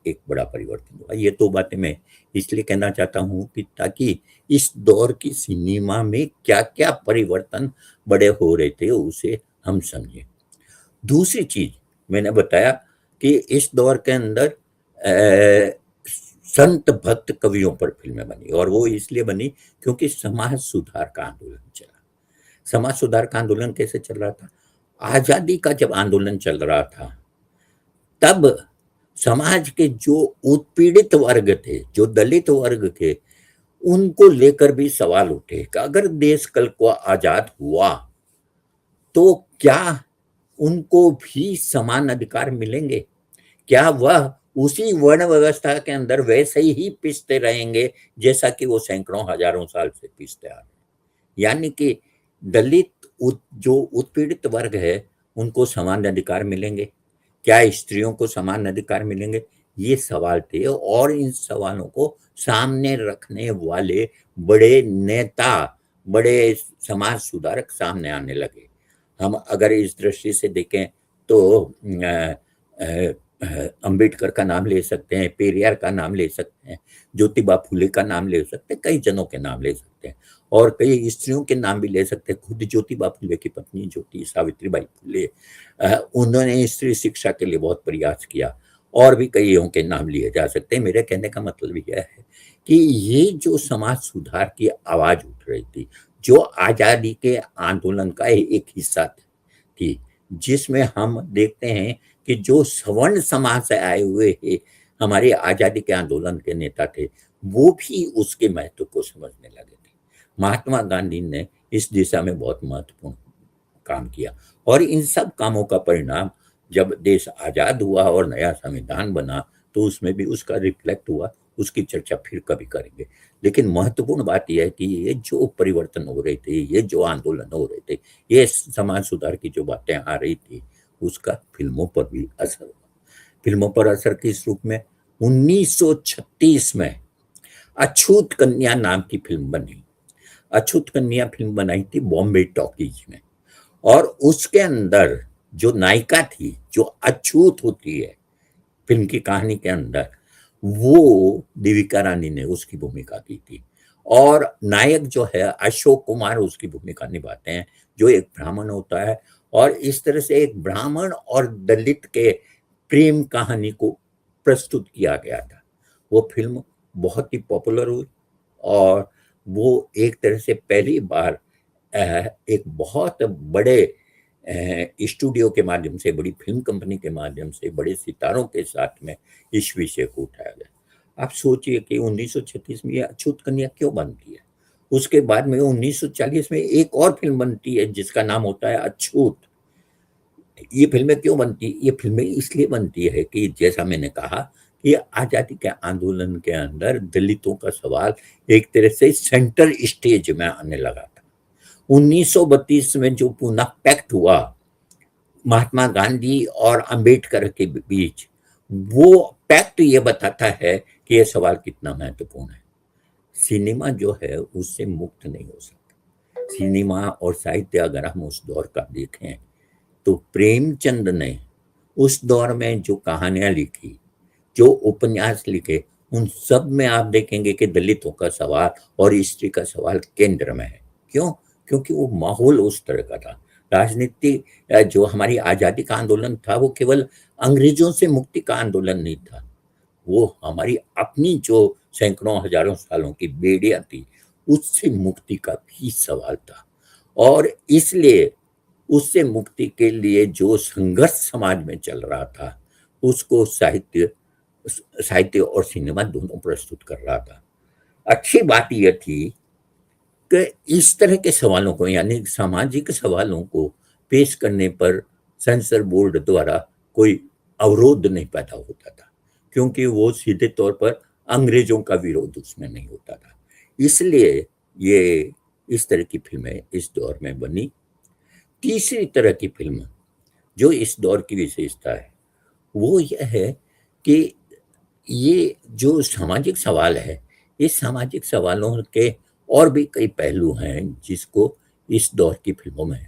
एक बड़ा परिवर्तन हुआ। ये तो बातें मैं इसलिए कहना चाहता हूँ कि ताकि इस दौर की सिनेमा में क्या क्या परिवर्तन बड़े हो रहे थे उसे हम समझें। दूसरी चीज मैंने बताया कि इस दौर के अंदर संत भक्त कवियों पर फिल्में बनी, और वो इसलिए बनी क्योंकि समाज सुधार का आंदोलन चला। समाज सुधार का आंदोलन कैसे चल रहा था? आजादी का जब आंदोलन चल रहा था तब समाज के जो उत्पीड़ित वर्ग थे, जो दलित वर्ग थे, उनको लेकर भी सवाल उठे कि अगर देश कल को आजाद हुआ तो क्या उनको भी समान अधिकार मिलेंगे? क्या वह उसी वर्ण व्यवस्था के अंदर वैसे ही पिसते रहेंगे जैसा कि वो सैकड़ों हजारों साल से पिसते आ रहे हैं? यानी कि दलित जो उत्पीड़ित वर्ग है उनको समान अधिकार मिलेंगे? क्या स्त्रियों को समान अधिकार मिलेंगे? ये सवाल थे, और इन सवालों को सामने रखने वाले बड़े नेता, बड़े समाज सुधारक सामने आने लगे। हम अगर इस दृष्टि से देखें तो अंबेडकर का नाम ले सकते हैं, पेरियार का नाम ले सकते हैं, ज्योतिबा फुले का नाम ले सकते हैं, कई जनों के नाम ले सकते हैं, और कई स्त्रियों के नाम भी ले सकते हैं। खुद ज्योतिबा फुले की पत्नी जो थी सावित्रीबाई फुले, उन्होंने स्त्री शिक्षा के लिए बहुत प्रयास किया, और भी कईयों के नाम लिए जा सकते हैं। मेरे कहने का मतलब यह है कि ये जो समाज सुधार की आवाज उठ रही थी, जो आजादी के आंदोलन का एक हिस्सा थी, जिसमें हम देखते हैं कि जो सवर्ण समाज से आए हुए हमारे आजादी के आंदोलन के नेता थे, वो भी उसके महत्व को समझने लगे थे। महात्मा गांधी ने इस दिशा में बहुत महत्वपूर्ण काम किया, और इन सब कामों का परिणाम जब देश आजाद हुआ और नया संविधान बना तो उसमें भी उसका रिफ्लेक्ट हुआ। उसकी चर्चा फिर कभी करेंगे। लेकिन महत्वपूर्ण बात यह है कि ये जो परिवर्तन हो रहे थे, ये जो आंदोलन हो रहे थे, ये समाज सुधार की जो बातें आ रही थी, उसका फिल्मों पर भी असर हुआ। फिल्मों पर असर किस रूप में? 1936 में अछूत कन्या नाम की फिल्म बनी। अछूत कन्या फिल्म बनाई थी बॉम्बे टॉकीज में, और उसके अंदर जो नायिका थी, जो अछूत होती है फिल्म की कहानी के अंदर, वो देविका रानी ने उसकी भूमिका की थी। और नायक जो है अशोक कुमार उसकी भूमिका निभाते हैं, जो एक ब्राह्मण होता है। और इस तरह से एक ब्राह्मण और दलित के प्रेम कहानी को प्रस्तुत किया गया था। वो फिल्म बहुत ही पॉपुलर हुई, और वो एक तरह से पहली बार एक बहुत बड़े स्टूडियो के माध्यम से, बड़ी फिल्म कंपनी के माध्यम से, बड़े सितारों के साथ में इस विषय को उठाया गया। आप सोचिए कि 1936 में ये अछूत कन्या क्यों बनती है। उसके बाद में 1940 में एक और फिल्म बनती है जिसका नाम होता है अछूत। ये फिल्में क्यों बनती? ये फिल्में इसलिए बनती है कि जैसा मैंने कहा कि आजादी के आंदोलन के अंदर दलितों का सवाल एक तरह से सेंटर स्टेज में आने लगा था। 1932 में जो पूना पैक्ट हुआ महात्मा गांधी और अंबेडकर के बीच, वो पैक्ट ये बताता है कि ये सवाल कितना महत्वपूर्ण है। सिनेमा जो है उससे मुक्त नहीं हो सकता। सिनेमा और साहित्य अगर हम उस दौर का देखें तो प्रेमचंद ने उस दौर में जो कहानियां लिखी, जो उपन्यास लिखे, उन सब में आप देखेंगे कि दलितों का सवाल और स्त्री का सवाल केंद्र में है। क्यों? क्योंकि वो माहौल उस तरह का था। राजनीति जो हमारी आजादी का आंदोलन था वो केवल अंग्रेजों से मुक्ति का आंदोलन नहीं था, वो हमारी अपनी जो सैकड़ों हजारों सालों की बेड़ियां थी उससे मुक्ति का भी सवाल था। और इसलिए उससे मुक्ति के लिए जो संघर्ष समाज में चल रहा था उसको साहित्य और सिनेमा दोनों प्रस्तुत कर रहा था। अच्छी बात यह थी कि इस तरह के सवालों को, यानी सामाजिक सवालों को पेश करने पर सेंसर बोर्ड द्वारा कोई अवरोध नहीं पैदा होता था, क्योंकि वो सीधे तौर पर अंग्रेजों का विरोध उसमें नहीं होता था। इसलिए ये इस तरह की फिल्में इस दौर में बनी। तीसरी तरह की फिल्म जो इस दौर की विशेषता है वो यह है कि ये जो सामाजिक सवाल है, इस सामाजिक सवालों के और भी कई पहलू हैं जिसको इस दौर की फिल्मों में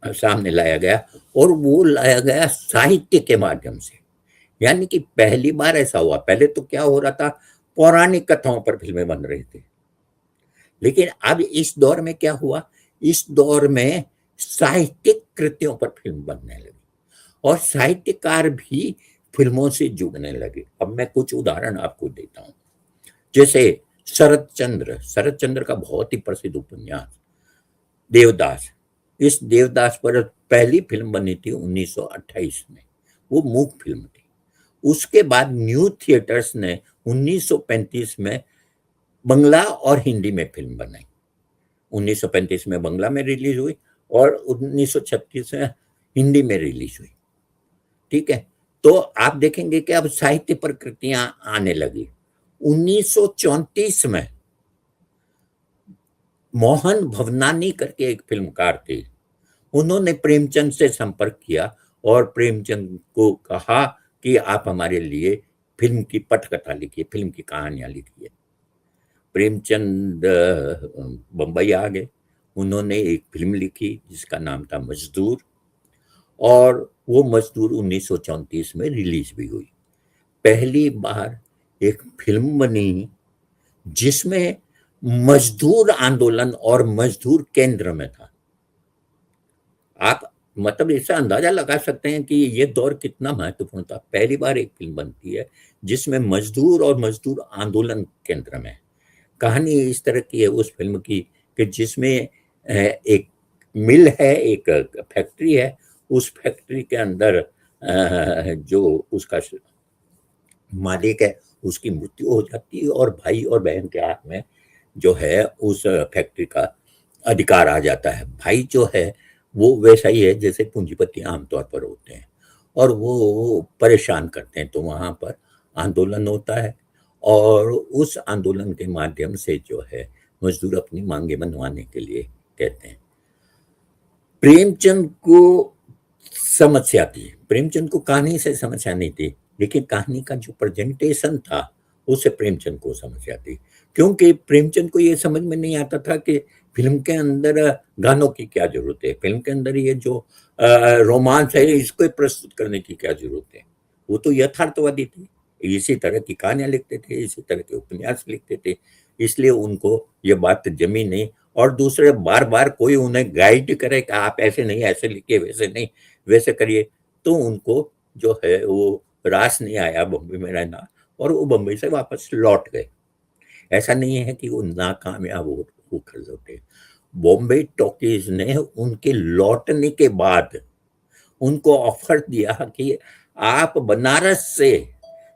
सामने लाया गया, और वो लाया गया साहित्य के माध्यम से। यानी कि पहली बार ऐसा हुआ। पहले तो क्या हो रहा था, पौराणिक कथाओं पर फिल्में बन रही थी, लेकिन अब इस दौर में क्या हुआ, इस दौर में साहित्यिक कृतियों पर फिल्म बनने लगी और साहित्यकार भी फिल्मों से जुड़ने लगे। अब मैं कुछ उदाहरण आपको देता हूं। जैसे शरत चंद्र का बहुत ही प्रसिद्ध उपन्यास देवदास। इस देवदास पर पहली फिल्म बनी थी 1928 में, वो मूक फिल्म थी। उसके बाद न्यू थिएटर्स ने 1935 में बंगला और हिंदी में फिल्म बनाई। 1935 में बंगला में रिलीज हुई और 1936 में हिंदी में रिलीज हुई। ठीक है, तो आप देखेंगे कि अब साहित्य पर कृतियां आने लगी। 1934 में मोहन भवनानी करके एक फिल्मकार थे, उन्होंने प्रेमचंद से संपर्क किया और प्रेमचंद को कहा कि आप हमारे लिए फिल्म की पटकथा लिखिए, फिल्म की कहानियां लिखिए। प्रेमचंद बंबई आ गए, उन्होंने एक फिल्म लिखी जिसका नाम था मजदूर, और वो मजदूर 1934 में रिलीज भी हुई। पहली बार एक फिल्म बनी जिसमें मजदूर आंदोलन और मजदूर केंद्र में था। आप मतलब इससे अंदाजा लगा सकते हैं कि ये दौर कितना महत्वपूर्ण था। पहली बार एक फिल्म बनती है जिसमें मजदूर और मजदूर आंदोलन केंद्र में। कहानी इस तरह की है उस फिल्म की कि जिसमें एक मिल है, एक फैक्ट्री है, उस फैक्ट्री के अंदर जो उसका मालिक है उसकी मृत्यु हो जाती है और भाई और बहन के हाथ में जो है उस फैक्ट्री का अधिकार आ जाता है। भाई जो है वो वैसा ही है जैसे पूंजीपति आमतौर पर होते हैं, और वो परेशान करते हैं। तो वहां पर आंदोलन होता है और उस आंदोलन के माध्यम से जो है मजदूर अपनी मांगे मनवाने के लिए कहते हैं। प्रेमचंद को समस्या थी, प्रेमचंद को कहानी से समस्या नहीं थी, लेकिन कहानी का जो प्रेजेंटेशन था उससे प्रेमचंद को समझ आती, क्योंकि प्रेमचंद को ये समझ में नहीं आता था कि फिल्म के अंदर गानों की क्या जरूरत है, फिल्म के अंदर ये जो रोमांस है इसको प्रस्तुत करने की क्या जरूरत है। वो तो यथार्थवादी थे, इसी तरह की कहानियां लिखते थे, इसी तरह के उपन्यास लिखते थे, इसलिए उनको ये बात जमी नहीं। और दूसरे बार बार कोई उन्हें गाइड करे कि आप ऐसे नहीं, ऐसे लिखिए, वैसे नहीं वैसे करिए, तो उनको जो है वो रास नहीं आया बम्बई में रहना, और वो बम्बई से वापस लौट गए। ऐसा नहीं है कि वो नाकामयाब हो कर लौटे। बॉम्बे टॉकीज ने उनके लौटने के बाद उनको ऑफर दिया कि आप बनारस से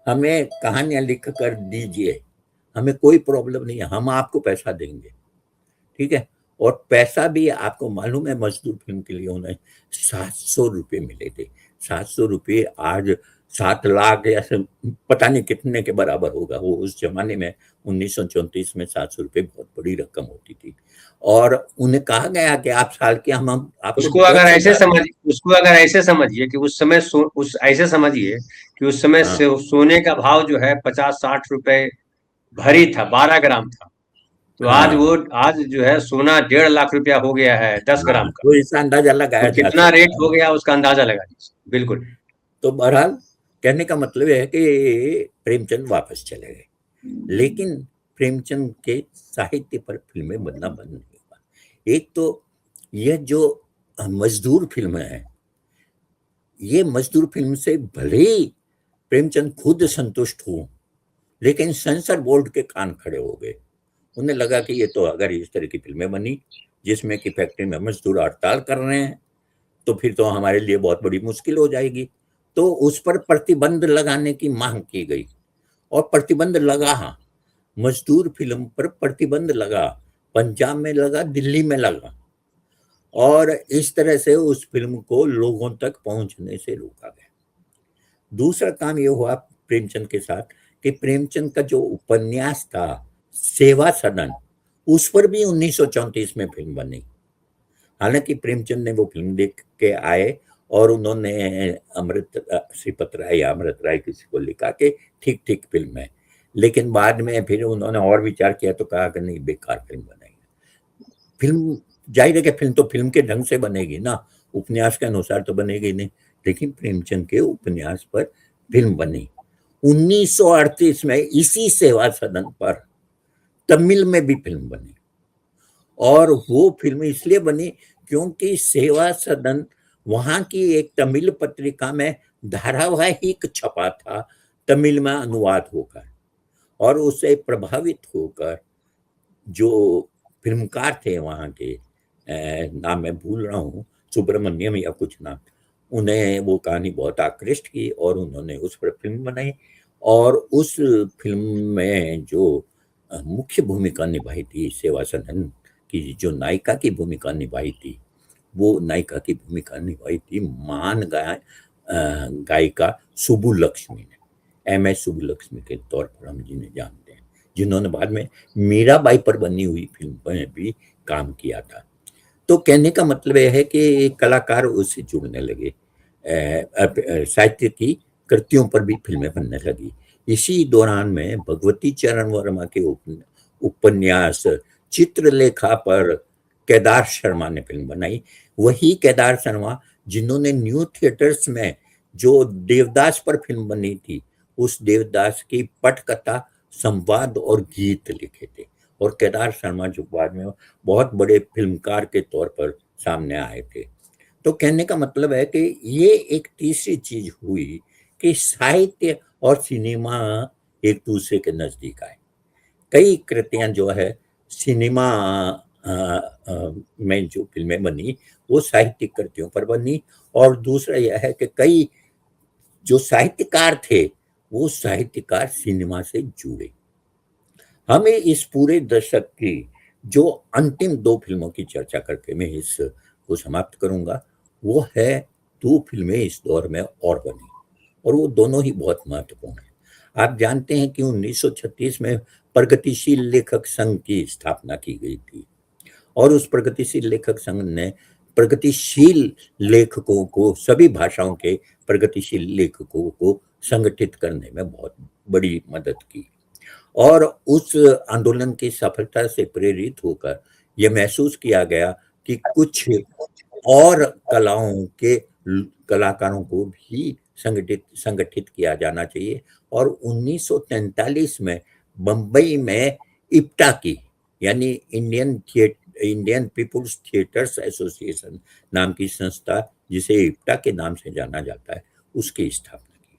हमें कहानियां लिख कर दीजिए, हमें कोई प्रॉब्लम नहीं है, हम आपको पैसा देंगे, ठीक है। और पैसा भी आपको मालूम है, मजदूर फिल्म के लिए उन्हें 700 रुपये मिले थे। 700 रुपये आज 7 लाख या पता नहीं कितने के बराबर होगा। वो उस जमाने में 1934 में 700 रुपये बहुत बड़ी रकम होती थी। और उन्हें कहा गया कि आप साल के हम आपको उसको अगर ऐसे 10,000। समझिए, उसको अगर ऐसे समझिए कि उस समय उस ऐसे समझिए कि उस समय हाँ, सोने का भाव जो है 50-60 रुपए भरी था, 12 ग्राम था। तो आज हाँ, वो, आज जो है सोना 1.5 लाख रुपया हो गया है 10 ग्राम हाँ, का। तो इसका अंदाजा लगाया तो जा कितना रेट सकता हो है। गया उसका अंदाजा लगा लीजिए। बिल्कुल। तो बहरहाल कहने का मतलब है कि प्रेमचंद वापस चले गए, लेकिन प्रेमचंद के साहित्य पर फिल्में बनना बंद नहीं हुआ। एक तो यह जो मजदूर फिल्म है, ये मजदूर फिल्म से भले ही प्रेमचंद खुद संतुष्ट हो, लेकिन सेंसर बोर्ड के कान खड़े हो गए। उन्हें लगा कि ये तो अगर इस तरह की फिल्में बनी जिसमें कि फैक्ट्री में मजदूर हड़ताल कर रहे हैं, तो फिर तो हमारे लिए बहुत बड़ी मुश्किल हो जाएगी। तो उस पर प्रतिबंध लगाने की मांग की गई, और प्रतिबंध लगा। हाँ, मजदूर फिल्म पर प्रतिबंध लगा, पंजाब में लगा, दिल्ली में लगा, और इस तरह से उस फिल्म को लोगों तक पहुंचने से रोका गया। दूसरा काम ये हुआ प्रेमचंद के साथ कि प्रेमचंद का जो उपन्यास था सेवा सदन, उस पर भी 1934 में फिल्म बनी। हालांकि प्रेमचंद ने वो फिल्म देख के आए और उन्होंने श्रीपत राय या अमृत राय किसी को लिखा कि ठीक ठीक फिल्म है, लेकिन बाद में फिर उन्होंने और विचार किया तो कहा कि नहीं, बेकार फिल्म बनाई। फिल्म जाहिर है कि फिल्म तो फिल्म के ढंग से बनेगी ना, उपन्यास के अनुसार तो बनेगी नहीं। लेकिन प्रेमचंद के उपन्यास पर फिल्म बनी 1938 में, इसी सेवा सदन पर तमिल में भी फिल्म बनी। और वो फिल्म इसलिए बनी क्योंकि सेवा सदन वहां की एक तमिल पत्रिका में धारावाहिक छपा था, तमिल में अनुवाद होकर, और उससे प्रभावित होकर जो फिल्मकार थे वहां के, नाम मैं भूल रहा हूँ, सुब्रमण्यम या कुछ नाम, उन्हें वो कहानी बहुत आकृष्ट की और उन्होंने उस पर फिल्म बनाई। और उस फिल्म में जो मुख्य भूमिका निभाई थी सेवा सदन की, जो नायिका की भूमिका निभाई थी, वो नायिका की भूमिका निभाई थी महान गायिका सुब्बुलक्ष्मी ने, MS सुब्बुलक्ष्मी के तौर पर हम जिन्हें जानते हैं, जिन्होंने बाद में मीराबाई पर बनी हुई फिल्म में भी काम किया था। तो कहने का मतलब यह है कि कलाकार उससे जुड़ने लगे, साहित्य की कृतियों पर भी फिल्में बनने लगी। इसी दौरान में भगवती चरण वर्मा के उपन्यास चित्रलेखा पर केदार शर्मा ने फिल्म बनाई। वही केदार शर्मा जिन्होंने न्यू थिएटर्स में जो देवदास पर फिल्म बनी थी, उस देवदास की पटकथा, संवाद और गीत लिखे थे। और केदार शर्मा जो बाद में बहुत बड़े फिल्मकार के तौर पर सामने आए थे। तो कहने का मतलब है कि ये एक तीसरी चीज हुई कि साहित्य और सिनेमा एक दूसरे के नजदीक आए। कई कृतियां जो है सिनेमा में जो फिल्में बनी वो साहित्यिक कृतियों पर बनी, और दूसरा यह है कि कई जो साहित्यकार थे वो साहित्यकार सिनेमा से जुड़े। हमें इस पूरे दशक की जो अंतिम 2 फिल्मों की चर्चा करके मैं इसको समाप्त करूंगा, वो है 2 फिल्में इस दौर में और बनी, और वो दोनों ही बहुत महत्वपूर्ण हैं। आप जानते हैं कि 1936 में प्रगतिशील लेखक संघ की स्थापना की गई थी, और उस प्रगतिशील लेखक संघ ने प्रगतिशील लेखकों को, सभी भाषाओं के प्रगतिशील लेखकों को संगठित करने में बहुत बड़ी मदद की। और उस आंदोलन की सफलता से प्रेरित होकर यह महसूस किया गया कि कुछ और कलाओं के कलाकारों को भी संगठित किया जाना चाहिए। और 1943 में बंबई में इप्टा की, यानी इंडियन पीपुल्स थिएटर्स एसोसिएशन नाम की संस्था, जिसे इप्टा के नाम से जाना जाता है, उसकी स्थापना की।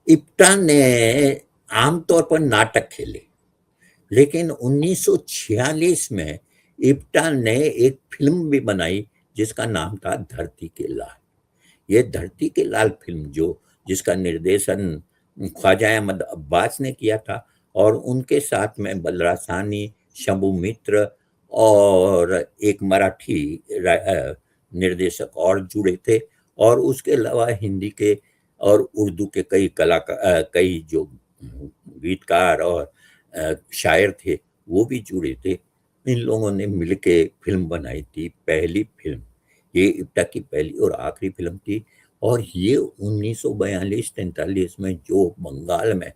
इप्टा ने आमतौर पर नाटक खेले, लेकिन 1946 में इप्टा ने एक फिल्म भी बनाई जिसका नाम था धरती के लाल। ये धरती के लाल फिल्म जिसका निर्देशन ख्वाजा अहमद अब्बास ने किया था, और उनके साथ में बलराज साहनी, शंभू मित्र और एक मराठी निर्देशक और जुड़े थे। और उसके अलावा हिंदी के और उर्दू के कई जो गीतकार और शायर थे वो भी जुड़े थे। इन लोगों ने मिलके फिल्म बनाई थी, पहली फिल्म। ये इप्टा की पहली और आखिरी फिल्म थी। और ये 1942-43 में जो बंगाल में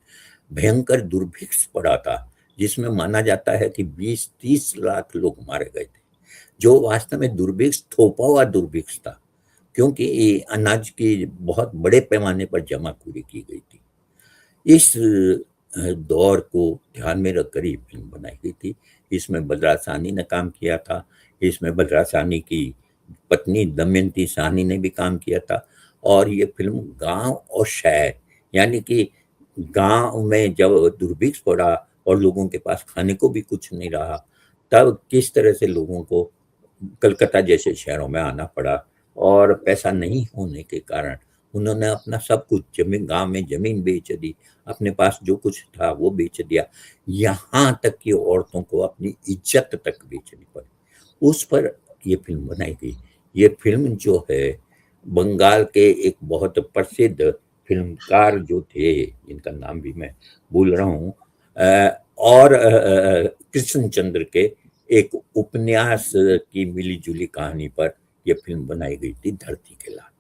भयंकर दुर्भिक्ष पड़ा था, जिसमें माना जाता है कि 20-30 लाख लोग मारे गए थे, जो वास्तव में दुर्भिक्ष थोपा हुआ दुर्भिक्ष था, क्योंकि अनाज की बहुत बड़े पैमाने पर जमाखोरी की गई थी। इस दौर को ध्यान में रखकर ये फिल्म बनाई गई थी। इसमें बलराज साहनी ने काम किया था। इसमें बलराज साहनी की पत्नी दमयंती साहनी ने भी काम किया था। और ये फिल्म गांव और शहर, यानी कि गांव में जब दुर्भिक्ष पड़ा और लोगों के पास खाने को भी कुछ नहीं रहा, तब किस तरह से लोगों को कलकत्ता जैसे शहरों में आना पड़ा, और पैसा नहीं होने के कारण उन्होंने अपना सब कुछ गांव में जमीन बेच दी, अपने पास जो कुछ था वो बेच दिया, यहाँ तक कि औरतों को अपनी इज्जत तक बेचनी पड़ी। उस पर ये फिल्म बनाई गई। ये फिल्म जो है, बंगाल के एक बहुत प्रसिद्ध फिल्मकार जो थे, जिनका नाम भी मैं भूल रहा हूँ, और कृष्णचंद्र के एक उपन्यास की मिली जुली कहानी पर यह फिल्म बनाई गई थी, धरती के लाल।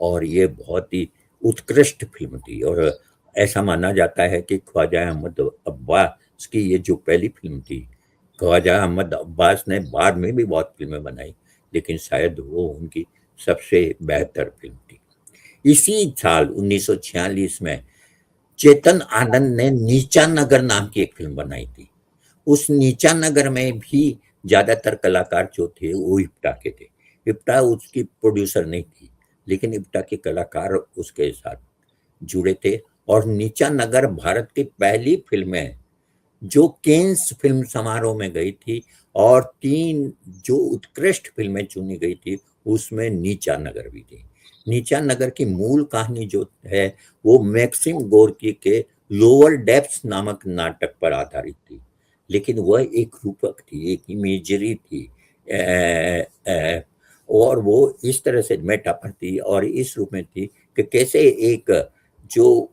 और ये बहुत ही उत्कृष्ट फिल्म थी। और ऐसा माना जाता है कि ख्वाजा अहमद अब्बास की ये जो पहली फिल्म थी, ख्वाजा अहमद अब्बास ने बाद में भी बहुत फिल्में बनाई, लेकिन शायद वो उनकी सबसे बेहतर फिल्म थी। इसी साल 1946 में चेतन आनंद ने नीचा नगर नाम की एक फिल्म बनाई थी। उस नीचा नगर में भी ज्यादातर कलाकार जो थे वो इप्टा के थे। इप्टा उसकी प्रोड्यूसर नहीं थी, लेकिन इप्टा के कलाकार उसके साथ जुड़े थे। और नीचा नगर भारत की पहली फिल्म है जो केन्स फिल्म समारोह में गई थी, और 3 जो उत्कृष्ट फिल्में चुनी गई थी उसमें नीचा नगर भी थी। नीचा नगर की मूल कहानी जो है वो मैक्सिम गोर्की के लोअर डेप्थ्स नामक नाटक पर आधारित थी, लेकिन वह एक रूपक थी, एक इमेजरी थी, और वो इस तरह से मेटाफर थी और इस रूप में थी कि कैसे एक जो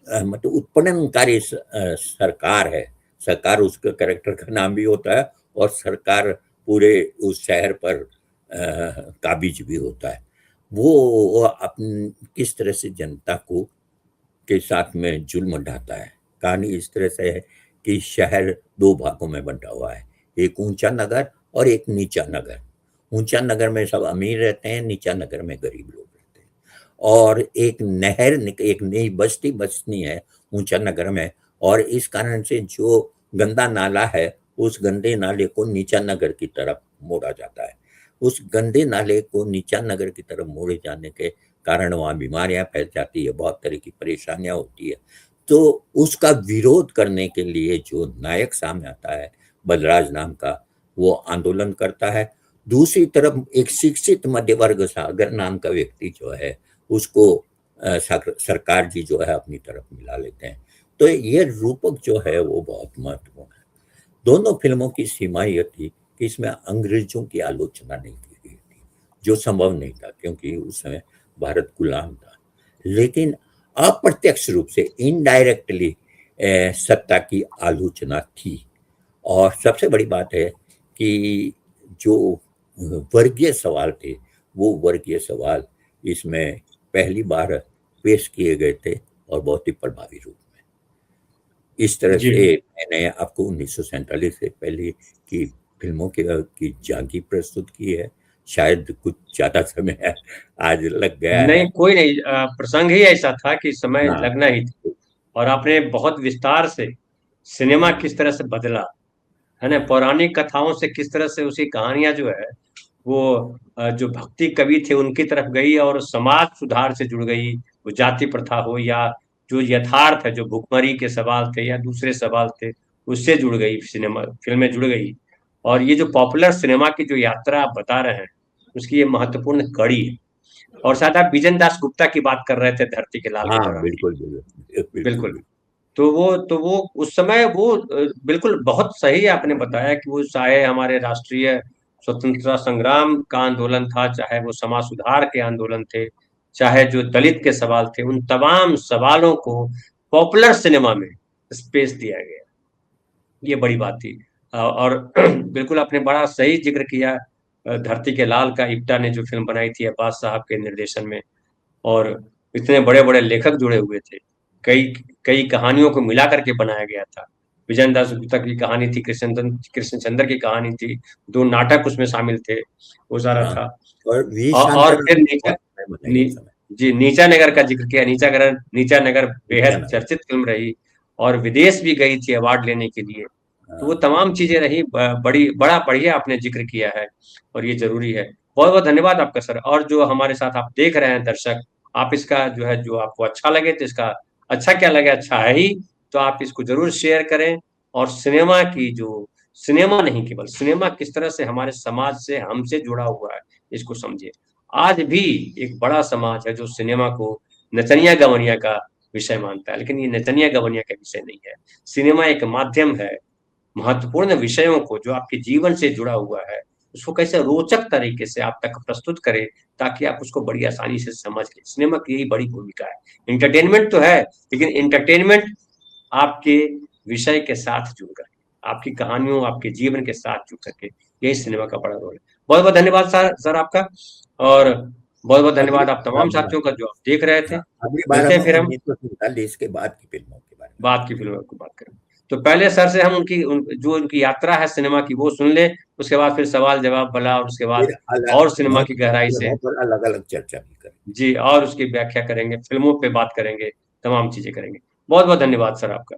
मतलब उत्पन्नकारी सरकार है, सरकार उसके कैरेक्टर का नाम भी होता है, और सरकार पूरे उस शहर पर काबिज भी होता है। वो अपन किस तरह से जनता को के साथ में जुल्म ढाता है। कहानी इस तरह से है कि शहर 2 भागों में बंटा हुआ है, एक ऊंचा नगर और एक नीचा नगर। ऊंचा नगर में सब अमीर रहते हैं, नीचा नगर में गरीब लोग रहते हैं। और एक नई बस्ती बसनी है ऊंचा नगर में, और इस कारण से जो गंदा नाला है उस गंदे नाले को नीचा नगर की तरफ मोड़ा जाता है। उस गंदे नाले को नीचा नगर की तरफ मोड़े जाने के कारण वहाँ बीमारियां फैल जाती है, बहुत तरह की परेशानियां होती है। तो उसका विरोध करने के लिए जो नायक सामने आता है, बलराज नाम का, वो आंदोलन करता है। दूसरी तरफ एक शिक्षित मध्य वर्ग सागर नाम का व्यक्ति जो है, उसको सरकार जी जो है अपनी तरफ मिला लेते हैं। तो ये रूपक जो है वो बहुत महत्वपूर्ण है। दोनों फिल्मों की सीमा यह थी कि इसमें अंग्रेजों की आलोचना नहीं की गई थी, जो संभव नहीं था क्योंकि उस समय भारत गुलाम था। लेकिन अप्रत्यक्ष रूप से इनडायरेक्टली सत्ता की आलोचना थी। और सबसे बड़ी बात है कि जो वर्गीय सवाल थे, वो वर्गीय सवाल इसमें पहली बार पेश किए गए थे और बहुत ही प्रभावी रूप में। इस तरह जी से मैंने आपको 1947 से पहले की फिल्मों की झांकी प्रस्तुत की है। शायद कुछ ज़्यादा समय आज लग गया नहीं, है। कोई नहीं, प्रसंग ही ऐसा था कि समय हाँ, लगना ही था। और आपने बहुत विस्तार से सिनेमा हाँ, किस तरह से बदला, है ना, पौराणिक कथाओं से किस तरह से उसकी कहानियां जो है वो जो भक्ति कवि थे उनकी तरफ गई और समाज सुधार से जुड़ गई। वो जाति प्रथा हो या जो यथार्थ है, जो भुखमरी के सवाल थे या दूसरे सवाल थे, उससे जुड़ गई सिनेमा, फिल्में जुड़ गई। और ये जो पॉपुलर सिनेमा की जो यात्रा आप बता रहे हैं, उसकी ये महत्वपूर्ण कड़ी है। और शायद आप विजन दास गुप्ता की बात कर रहे थे धरती के लाल के हाँ, दौरान। बिल्कुल, बिल्कुल, बिल्कुल, बिल्कुल। बिल्कुल। तो वो उस समय वो बिल्कुल बहुत सही आपने बताया कि वो चाहे हमारे राष्ट्रीय स्वतंत्रता संग्राम का आंदोलन था, चाहे वो समाज सुधार के आंदोलन थे, चाहे जो दलित के सवाल थे, उन तमाम सवालों को पॉपुलर सिनेमा में स्पेस दिया गया। ये बड़ी बात थी। और बिल्कुल आपने बड़ा सही जिक्र किया धरती के लाल का। इप्टा ने जो फिल्म बनाई थी अब्बास साहब के निर्देशन में, और इतने बड़े-बड़े लेखक जुड़े हुए थे। कई कई कहानियों को मिला करके बनाया गया था। विजयन दास गुप्ता की कहानी थी, कृष्णचंद्र की कहानी थी, 2 नाटक उसमें शामिल थे, वो सारा हाँ, था। और वी और शांताराम फिर ने नीचा बहुत फिल्म बनाई नी उस समय। जी, नीचा नगर का ज़िक्र किया। नीचा नगर बेहद नित्यानंद। चर्चित फ़िल्म रही और विदेश भी गई थी अवार्ड लेने के लिए। तो वो हाँ, तमाम चीज़ें रही। बड़ा बढ़िया आपने ज़िक्र किया है और ये ज़रूरी है। बहुत-बहुत धन्यवाद आपका सर। और जो हमारे साथ आप देख रहे हैं दर्शक, आप इसका जो है, जो आपको अच्छा लगे तो इसका अच्छा क्या लगे, अच्छा है ही, तो आप इसको ज़रूर शेयर करें। और सिनेमा की जो सिनेमा नहीं, केवल सिनेमा किस तरह से हमारे समाज से, हमसे जुड़ा हुआ है, इसको समझिए। आज भी एक बड़ा समाज है जो सिनेमा को नचनिया-गवनिया का विषय मानता है, लेकिन ये नचनिया-गवनिया का विषय नहीं है। सिनेमा एक माध्यम है, महत्वपूर्ण विषयों को जो आपके जीवन से जुड़ा हुआ है, उसको कैसे रोचक तरीके से आप तक प्रस्तुत करें, ताकि आप उसको बड़ी आसानी से समझ लें। सिनेमा की यही बड़ी भूमिका है। एंटरटेनमेंट तो है, लेकिन एंटरटेनमेंट आपके विषय के साथ जुड़ कर, आपकी कहानियों, आपके जीवन के साथ जुड़ करके, यही सिनेमा का बड़ा रोल है। बहुत-बहुत धन्यवाद सर आपका। और बहुत-बहुत अगली धन्यवाद आप बार तमाम हम साथियों का जो आप देख रहे थे। हाँ, अगली बार मिलते हम हैं फिर हम 1947 के बाद की फिल्मों के बारे में बाद बात की करेंगे। फ़िल्मों की बात करें। तो पहले सर से हम जो उनकी यात्रा है सिनेमा की वो सुन लें, उसके बाद फिर सवाल-जवाब वाला, और उसके बाद फिर अलग और सिनेमा की महत्वपूर्ण गहराई से फिल्मों पर अलग-अलग चर्चा भी करेंगे। जी, और उसकी व्याख्या करेंगे, फ़िल्मों पे बात करेंगे, तमाम चीज़ें करेंगे। बहुत-बहुत धन्यवाद सर आपका।